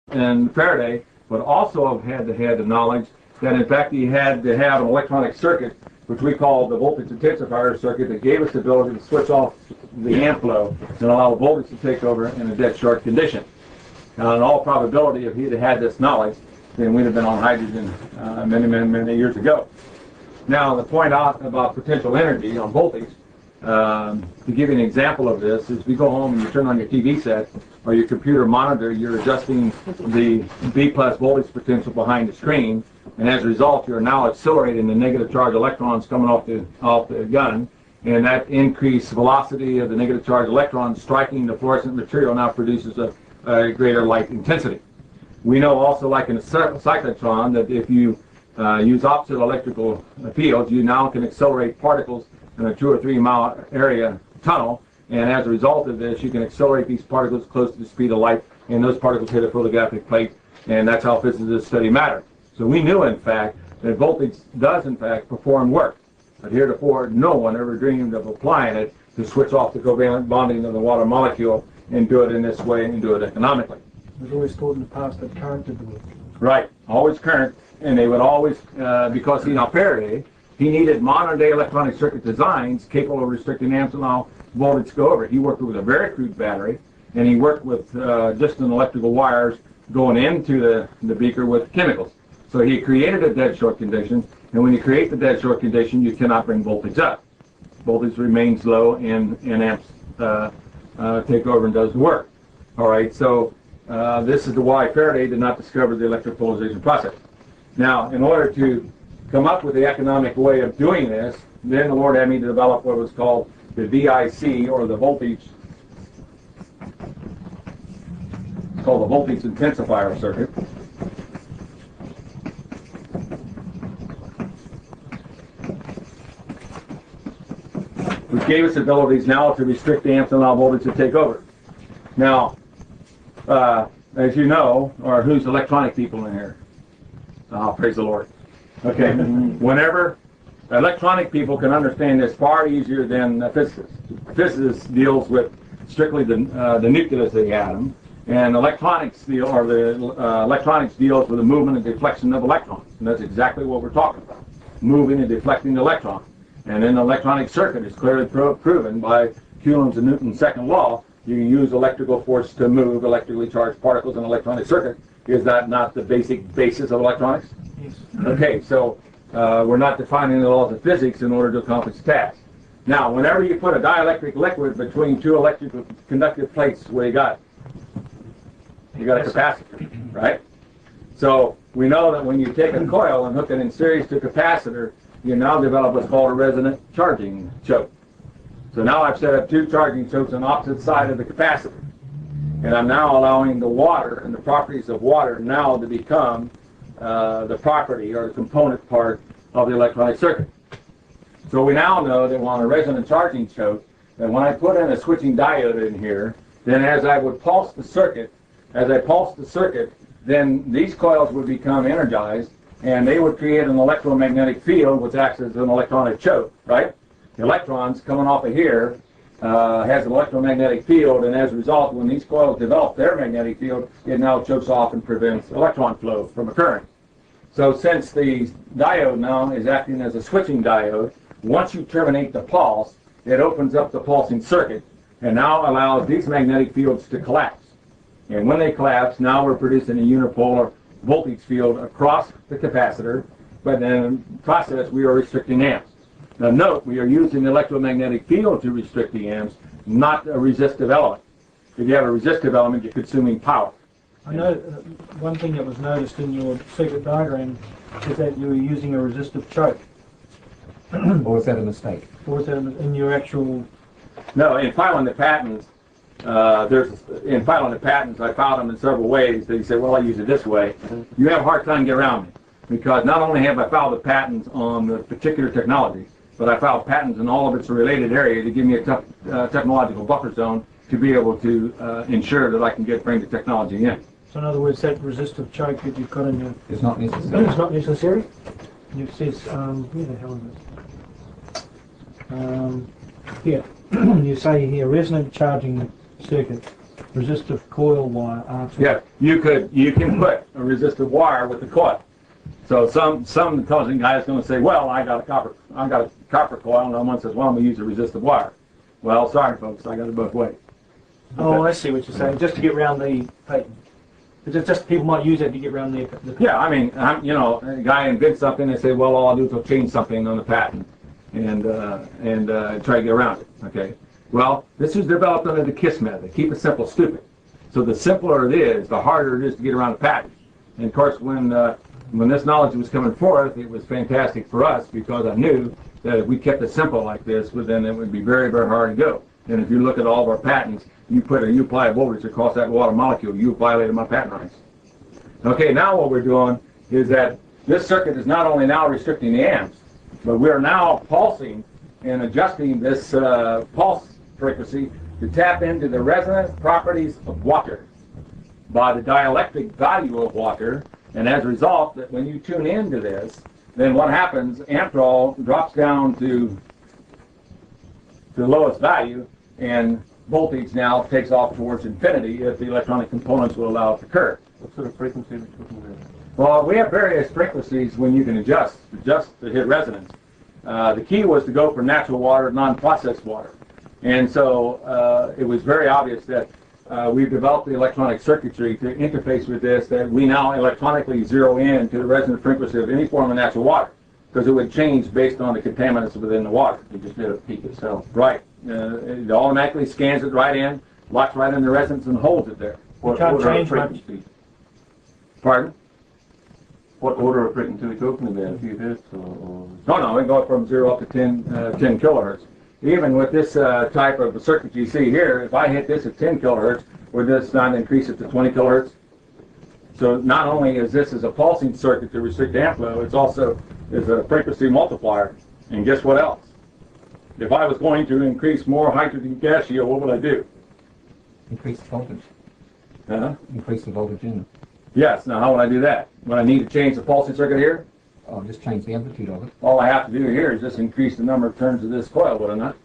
and Faraday would also have had to have the knowledge that in fact he had to have an electronic circuit, which we call the voltage intensifier circuit, that gave us the ability to switch off the amp flow and allow voltage to take over in a dead short condition. Now, in all probability, if he'd had this knowledge, then we'd have been on hydrogen many years ago. Now, the point out about potential energy on voltage, to give you an example of this, is if you go home and you turn on your TV set or your computer monitor, you're adjusting the B plus voltage potential behind the screen, and as a result, you're now accelerating the negative charge electrons coming off the gun, and that increased velocity of the negative charge electrons striking the fluorescent material now produces a greater light intensity. We know also, like in a cyclotron, that if you use opposite electrical fields, you now can accelerate particles in a 2 or 3 mile area tunnel, and as a result of this, you can accelerate these particles close to the speed of light, and those particles hit a photographic plate, and that's how physicists study matter. So we knew, in fact, that voltage does, in fact, perform work. But heretofore, no one ever dreamed of applying it to switch off the covalent bonding of the water molecule and do it in this way and do it economically. It was always thought in the past that current did the work. Right, always current, and they would always, because Faraday, he needed modern day electronic circuit designs capable of restricting amps and allow voltage to go over. He worked with a very crude battery, and he worked with just an electrical wires going into the beaker with chemicals. So he created a dead short condition, and when you create the dead short condition, you cannot bring voltage up. Voltage remains low, and amps take over and does the work. All right, so this is why Faraday did not discover the electric polarization process. Now, in order to come up with the economic way of doing this, then the Lord had me to develop what was called the VIC, or the voltage, it's called the voltage intensifier circuit. Which gave us abilities now to restrict the amps and allow voltage to take over. Now, as you know, or who's electronic people in here? Oh, praise the Lord. Okay, whenever electronic people can understand this far easier than physicists. Physicists deals with strictly the nucleus of the atom, and electronics deals with the movement and deflection of electrons, and that's exactly what we're talking about, moving and deflecting the electron. And in the electronic circuit, it's clearly proven by Coulomb's and Newton's second law, you can use electrical force to move electrically charged particles in an electronic circuit. Is that not the basis of electronics? Yes. Okay, so we're not defining the laws of physics in order to accomplish the task. Now, whenever you put a dielectric liquid between two electrical conductive plates, what do you got? You got a capacitor, right? So we know that when you take a coil and hook it in series to a capacitor, you now develop what's called a resonant charging choke. So now I've set up 2 charging chokes on opposite side of the capacitor. And I'm now allowing the water and the properties of water now to become the property or the component part of the electronic circuit. So we now know that on a resonant charging choke, that when I put in a switching diode in here, then as I would pulse the circuit, then these coils would become energized, and they would create an electromagnetic field which acts as an electronic choke, right? The electrons coming off of here has an electromagnetic field, and as a result, when these coils develop their magnetic field, it now chokes off and prevents electron flow from occurring. So since the diode now is acting as a switching diode, once you terminate the pulse, it opens up the pulsing circuit and now allows these magnetic fields to collapse. And when they collapse, now we're producing a unipolar voltage field across the capacitor, but in the process we are restricting amps. Now note, we are using the electromagnetic field to restrict the amps, not a resistive element. If you have a resistive element, you're consuming power. I know one thing that was noticed in your circuit diagram is that you were using a resistive choke. Or was that a mistake? Or was that in your actual... No, in filing the patents, I filed them in several ways. They said, well, I use it this way. You have a hard time getting around me, because not only have I filed the patents on the particular technology, but I filed patents in all of its related areas to give me a technological buffer zone to be able to ensure that I can bring the technology in. So in other words, that resistive choke that you've got in your... It's not necessary. It's not necessary? It says, where the hell is it? Here. You say here, resonant charging circuit. resistive coil wire R2. Yeah, you can put a resistive wire with the coil. So some intelligent guy is going to say, well, I got a copper coil, and someone says, well, I'm going to use a resistive wire. Well, sorry folks, I got it both ways. Oh, I see what you're saying. Just to get around the patent. It's just people might use it to get around the Yeah, I mean, you know, a guy invents something and say, well, all I'll do is I'll change something on the patent and try to get around it. Okay. Well, this was developed under the KISS method. Keep it simple, stupid. So the simpler it is, the harder it is to get around the patent. And of course, when this knowledge was coming forth, it was fantastic for us because I knew that if we kept it simple like this, well, then it would be very, very hard to go. And if you look at all of our patents, you apply a voltage across that water molecule, you violated my patent rights. Okay, now what we're doing is that this circuit is not only now restricting the amps, but we are now pulsing and adjusting this pulse frequency to tap into the resonance properties of water by the dielectric value of water. And as a result, that when you tune into this, then what happens, amperol drops down to the lowest value, and voltage now takes off towards infinity if the electronic components will allow it to occur. What sort of frequency are we talking about? Well, we have various frequencies when you can adjust to hit resonance. The key was to go for natural water, non-processed water. And so it was very obvious that we've developed the electronic circuitry to interface with this, that we now electronically zero in to the resonant frequency of any form of natural water, because it would change based on the contaminants within the water. You just did a peak itself. Right. It automatically scans it right in, locks right in the resonance, and holds it there. What can't order of change much. frequency? Pardon? What order of frequency are we talking about? A few hertz or? No, we go from 0 up to 10 kilohertz. Even with this type of circuit you see here, if I hit this at 10 kilohertz, would this not increase it to 20 kilohertz? So not only is this as a pulsing circuit to restrict amp flow, it's also is a frequency multiplier. And guess what else? If I was going to increase more hydrogen gas yield, what would I do? Increase the voltage. Uh-huh. Increase the voltage in. Yes, now how would I do that? Would I need to change the pulsing circuit here? Oh, just change the amplitude of it. All I have to do here is just increase the number of turns of this coil, would I not?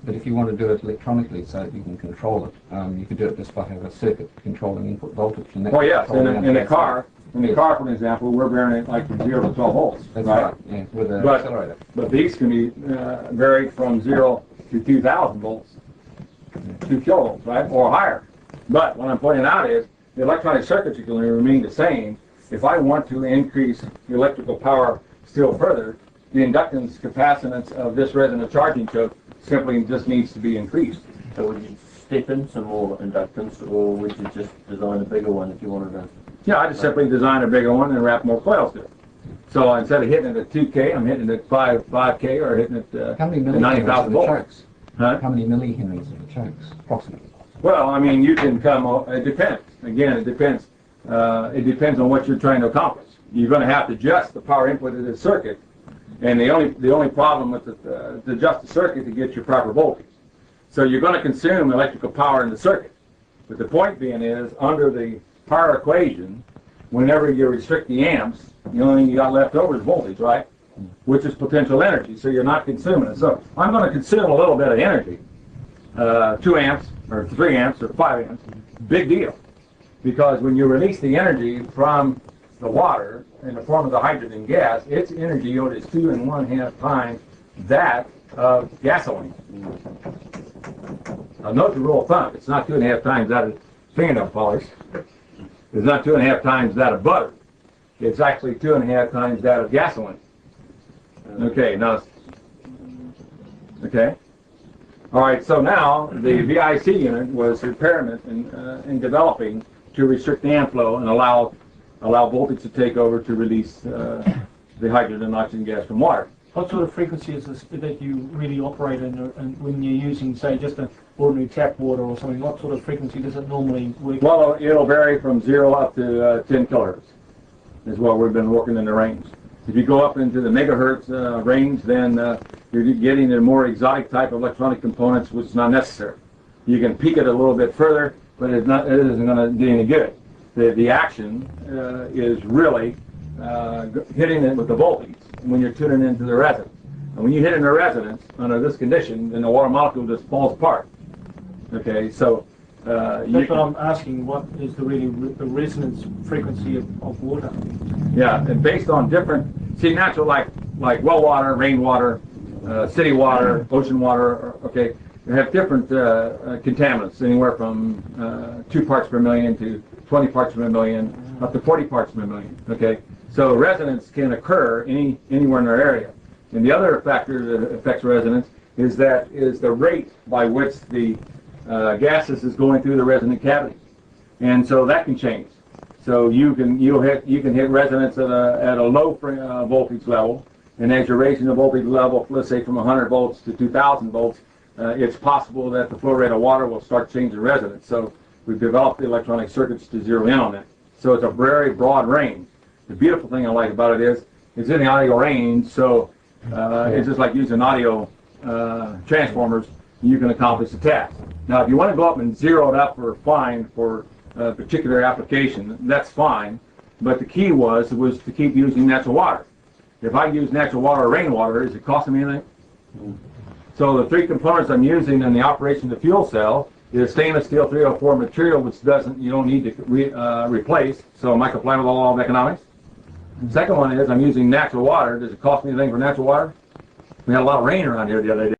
But if you want to do it electronically so that you can control it, you could do it just by having a circuit controlling input voltage. And Oh yes, in the car, for example, we're varying it like from 0 to 12 volts. That's right, yeah, with an accelerator. But these can be varied from 0 to 2,000 volts, 2 kilovolts, right, or higher. But what I'm pointing out is the electronic circuitry can remain the same. If I want to increase the electrical power still further, the inductance capacitance of this resonant charging choke simply just needs to be increased. So would you step in some more inductance, or would you just design a bigger one if you wanted to? Yeah, I just simply design a bigger one and wrap more coils to it. So instead of hitting it at 2K, I'm hitting it at 5K or hitting it How many at millihenries 90,000 are the volts. chokes? Huh? How many millihenries are the chokes, approximately? Well, I mean, you can come. It depends. Again, it depends. It depends on what you're trying to accomplish. You're going to have to adjust the power input of this circuit, and the only problem with to adjust the circuit to get your proper voltage. So you're going to consume electrical power in the circuit. But the point being is, under the power equation, whenever you restrict the amps, the only thing you got left over is voltage, right? Which is potential energy. So you're not consuming it. So I'm going to consume a little bit of energy. 2 amps or 3 amps or 5 amps, big deal. Because when you release the energy from the water in the form of the hydrogen gas, its energy yield is 2 1/2 times that of gasoline. Now note the rule of thumb, it's not 2 1/2 times that of fingernail polish. It's not 2 1/2 times that of butter. It's actually 2 1/2 times that of gasoline. Okay, now, okay. All right, so now the VIC unit was experiment in developing to restrict the amp flow and allow voltage to take over to release the hydrogen and oxygen gas from water. What sort of frequency is this that you really operate in, and when you're using, say, just an ordinary tap water or something? What sort of frequency does it normally work? Well, it'll vary from 0 up to 10 kilohertz is what we've been working in the range. If you go up into the megahertz range, then you're getting a more exotic type of electronic components, which is not necessary. You can peak it a little bit further, but it isn't going to do any good. The action is really hitting it with the voltage when you're tuning into the resonance. And when you hit in the resonance under this condition, then the water molecule just falls apart. Okay, so That's what I'm asking. What is the resonance frequency of water? Yeah, and based on different, natural like well water, rainwater, city water, ocean water, okay, they have different contaminants, anywhere from 2 parts per million to 20 parts per million, up to 40 parts per million, okay? So resonance can occur anywhere in our area. And the other factor that affects resonance is the rate by which the gases is going through the resonant cavity. And so that can change. So you can hit resonance at a low voltage level, and as you're raising the voltage level, let's say from 100 volts to 2,000 volts, it's possible that the flow rate of water will start changing resonance. So we've developed the electronic circuits to zero in on that. So it's a very broad range. The beautiful thing I like about it is it's in the audio range, so it's just like using audio transformers. You can accomplish the task. Now, if you want to go up and zero it up or fine for a particular application, that's fine. But the key was to keep using natural water. If I use natural water or rainwater, is it costing me anything? So the 3 components I'm using in the operation of the fuel cell is stainless steel 304 material, which you don't need to replace. So am I complying with the law of economics? The second one is I'm using natural water. Does it cost me anything for natural water? We had a lot of rain around here the other